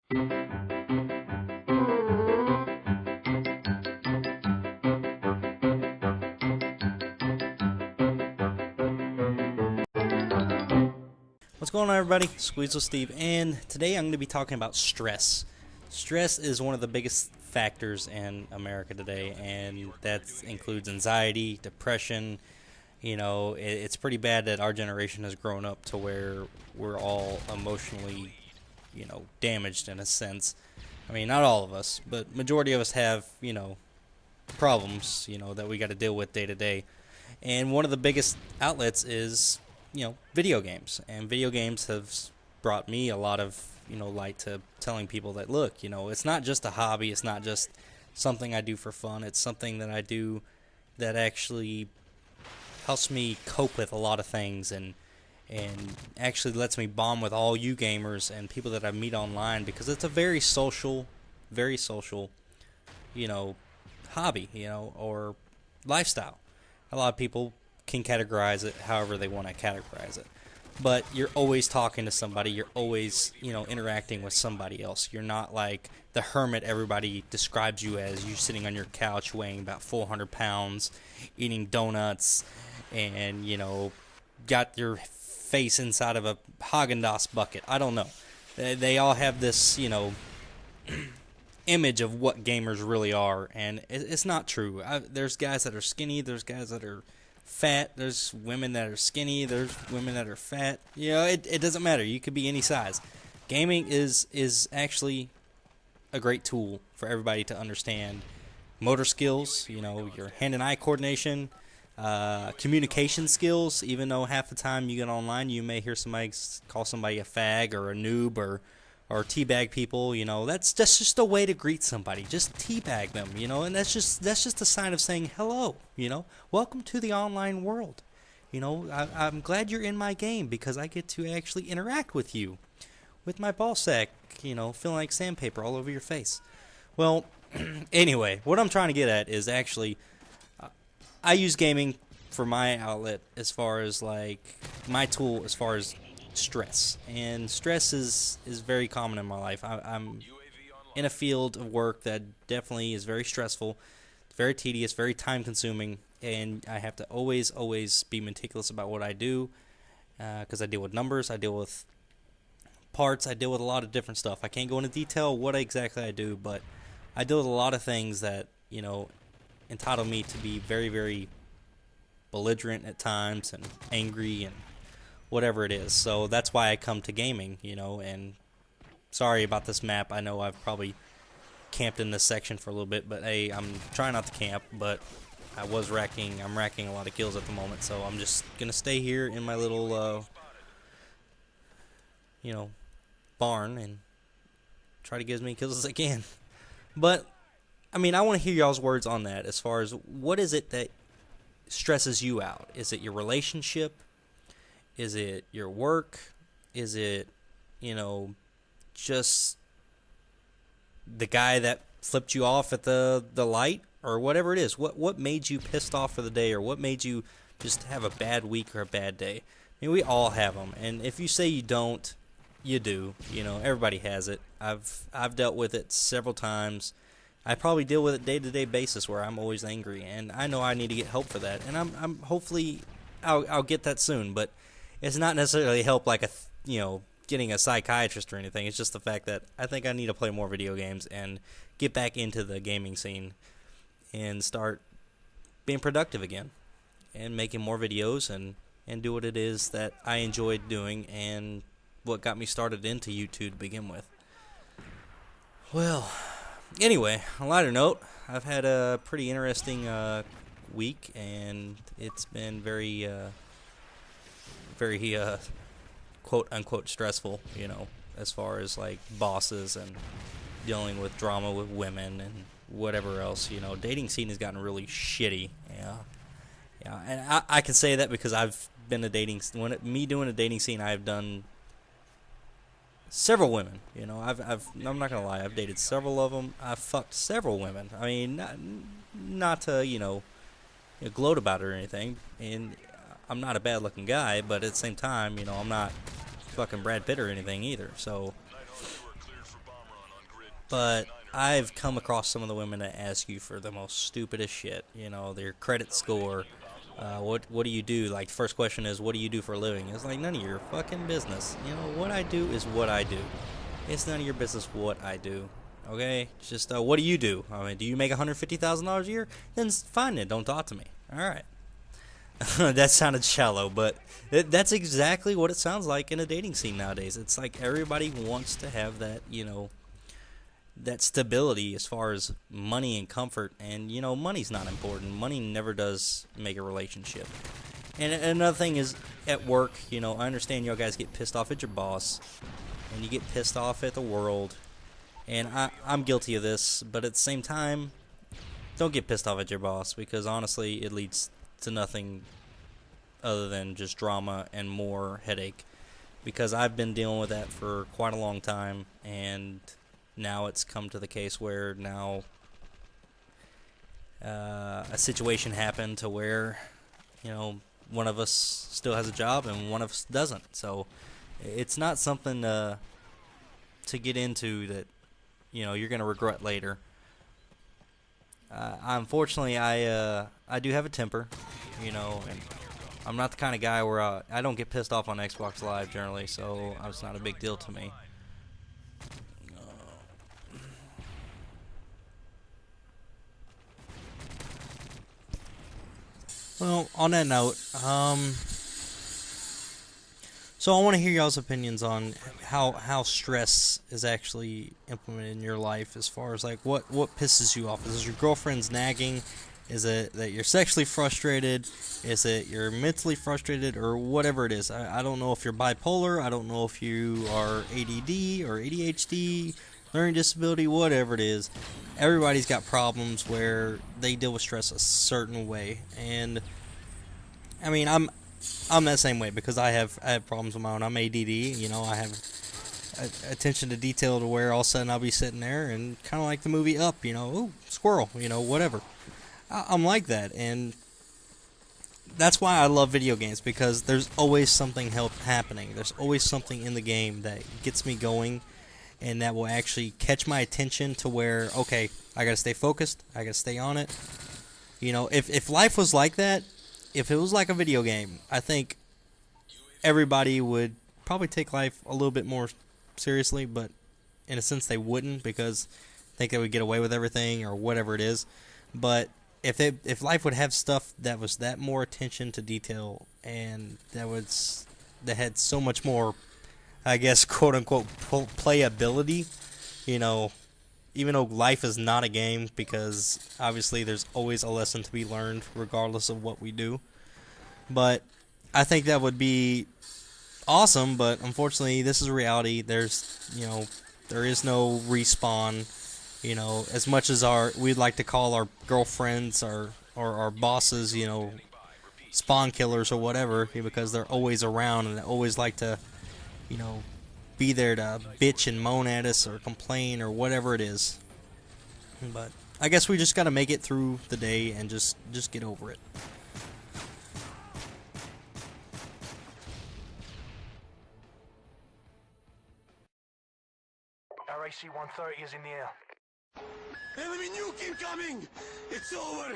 What's going on, everybody? Squeezle Steve, and today I'm going to be talking about stress. Stress is one of the biggest factors in America today, and that includes anxiety, depression. It's pretty bad that our generation has grown up to where we're all emotionally, damaged in a sense. I mean, not all of us, but majority of us have, problems, that we got to deal with day to day. And one of the biggest outlets is video games. And video games have brought me a lot of, light to telling people that, look, it's not just a hobby. It's not just something I do for fun. It's something that I do that actually helps me cope with a lot of things and actually lets me bond with all you gamers and people that I meet online, because it's a very social, hobby, or lifestyle. A lot of people can categorize it however they want to categorize it. But you're always talking to somebody. You're always, interacting with somebody else. You're not like the hermit everybody describes you as. You sitting on your couch weighing about 400 pounds, eating donuts, and, got your face inside of a Haagen-Dazs bucket. I don't know. They all have this, image of what gamers really are, and it's not true. There's guys that are skinny. There's guys that are fat. There's women that are skinny. There's women that are fat. It doesn't matter. You could be any size. Gaming is actually a great tool for everybody to understand motor skills, your hand and eye coordination, communication skills. Even though half the time you get online, you may hear somebody call somebody a fag or a noob or teabag people. That's just a way to greet somebody. Just teabag them, and that's just a sign of saying hello. Welcome to the online world. I'm glad you're in my game because I get to actually interact with you, with my ball sack, feeling like sandpaper all over your face. Well, anyway, what I'm trying to get at is actually, I use gaming for my outlet as far as like my tool as far as stress. And stress is very common in my life. I'm in a field of work that definitely is very stressful, very tedious, very time consuming, and I have to always be meticulous about what I do, because I deal with numbers, I deal with parts, I deal with a lot of different stuff. I can't go into detail what exactly I do, but I deal with a lot of things that entitle me to be very, very belligerent at times and angry and whatever it is. So that's why I come to gaming, and sorry about this map. I know I've probably camped in this section for a little bit, but hey, I'm trying not to camp, but I'm racking a lot of kills at the moment, so I'm just gonna stay here in my little barn and try to get as many kills as I can. But I mean, I want to hear y'all's words on that as far as what is it that stresses you out? Is it your relationship? Is it your work? Is it, just the guy that flipped you off at the light, or whatever it is? What made you pissed off for the day, or what made you just have a bad week or a bad day? I mean, we all have them, and if you say you don't, you do. Everybody has it. I've dealt with it several times. I probably deal with it day-to-day basis where I'm always angry, and I know I need to get help for that, and I'm hopefully I'll get that soon, but it's not necessarily help like getting a psychiatrist or anything. It's just the fact that I think I need to play more video games and get back into the gaming scene and start being productive again and making more videos and do what it is that I enjoyed doing and what got me started into YouTube to begin with. Well, anyway, on a lighter note, I've had a pretty interesting week, and it's been very quote-unquote stressful, as far as, like, bosses and dealing with drama with women and whatever else. Dating scene has gotten really shitty, Yeah, and I can say that because I've been me doing a dating scene, I've done several women. I'm not gonna lie, I've dated several of them. I've fucked several women. I mean, not to gloat about it or anything. And I'm not a bad-looking guy, but at the same time, I'm not fucking Brad Pitt or anything either. So but I've come across some of the women that ask you for the most stupidest shit. You know, their credit score. What do you do? Like, the first question is, what do you do for a living? It's like, none of your fucking business. You know, what I do is what I do. It's none of your business what I do. Okay? Just, what do you do? I mean, do you make $150,000 a year? Then fine, then don't talk to me. All right. That sounded shallow, but that's exactly what it sounds like in a dating scene nowadays. It's like everybody wants to have that, you know, that stability as far as money and comfort. And, you know, money's not important. Money never does make a relationship. And another thing is, at work, you know, I understand y'all guys get pissed off at your boss, and you get pissed off at the world. And I'm guilty of this, but at the same time, don't get pissed off at your boss, because honestly, it leads to nothing other than just drama and more headache, because I've been dealing with that for quite a long time, and now it's come to the case where now a situation happened to where, you know, one of us still has a job and one of us doesn't. So it's not something to get into that, you know, you're going to regret later. Unfortunately, I do have a temper, you know, and I'm not the kind of guy where I don't get pissed off on Xbox Live generally, so it's not a big deal to me. Well, on that note, so I want to hear y'all's opinions on how stress is actually implemented in your life, as far as like what pisses you off. Is it your girlfriend's nagging? Is it that you're sexually frustrated? Is it you're mentally frustrated, or whatever it is? I don't know if you're bipolar. I don't know if you are ADD or ADHD, learning disability, whatever it is. Everybody's got problems where they deal with stress a certain way, and I mean I'm that same way, because I have problems of my own. I'm ADD. You know, I have attention to detail to where all of a sudden I'll be sitting there and kind of like the movie Up. You know, ooh, squirrel. You know, whatever. I'm like that, and that's why I love video games, because there's always something happening. There's always something in the game that gets me going, and that will actually catch my attention to where, okay, I gotta stay focused, I gotta stay on it. You know, if life was like that, if it was like a video game, I think everybody would probably take life a little bit more seriously, but in a sense they wouldn't, because I think they would get away with everything or whatever it is. But if life would have stuff that was that more attention to detail, and that had so much more, I guess, quote unquote, playability, you know, even though life is not a game, because obviously there's always a lesson to be learned regardless of what we do. But I think that would be awesome, but unfortunately this is reality. There's, you know, there is no respawn. You know, as much as we'd like to call our girlfriends or our bosses, you know, spawn killers or whatever, because they're always around and they always like to, you know, be there to bitch and moan at us or complain or whatever it is. But I guess we just gotta make it through the day and just get over it. RAC-130 is in the air. Enemy nuke incoming! It's over!